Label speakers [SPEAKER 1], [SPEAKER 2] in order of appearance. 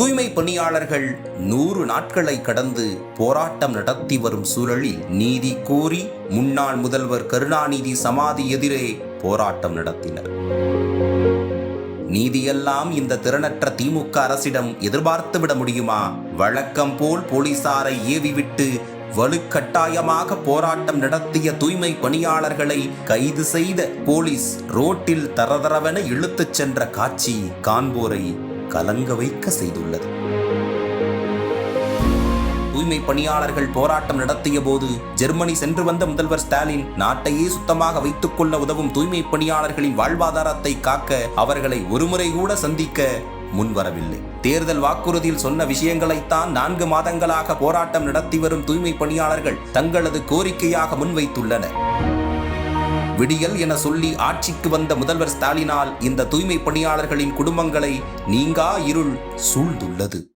[SPEAKER 1] தூய்மை பணியாளர்கள் 100 நாட்களை கடந்து போராட்டம் நடத்தி வரும் சூழலில் நீதி கோரி முன்னாள் முதல்வர் கருணாநிதி சமாதி எதிரே போராட்டம் நடத்தினர். நீதியெல்லாம் இந்த திறனற்ற திமுக அரசிடம் எதிர்பார்த்துவிட முடியுமா? வழக்கம் போல் போலீசாரை ஏவிவிட்டு வலுக்கட்டாயமாக போராட்டம் நடத்திய தூய்மை பணியாளர்களை கைது செய்த போலீஸ் ரோட்டில் தரதரவென இழுத்துச் சென்ற காட்சி காண்போரை கலங்க வைக்க செய்துள்ளது. தூய்மை பணியாளர்கள் போராட்டம் நடத்திய போது ஜெர்மனி சென்று வந்த முதல்வர் ஸ்டாலின் நாட்டையே சுத்தமாக வைத்துக் கொள்ள உதவும் தூய்மை பணியாளர்களின் வாழ்வாதாரத்தை காக்க அவர்களை ஒருமுறை கூட சந்திக்க முன்வரவில்லை. தேர்தல் வாக்குறுதியில் சொன்ன விஷயங்களைத்தான் 4 மாதங்களாக போராட்டம் நடத்தி வரும் தூய்மை பணியாளர்கள் தங்களது கோரிக்கையாக முன்வைத்துள்ளனர். விடியல் என சொல்லி ஆட்சிக்கு வந்த முதல்வர் ஸ்டாலினால் இந்த தூய்மை பணியாளர்களின் குடும்பங்களை நீங்கா இருள் சூழ்ந்துள்ளது.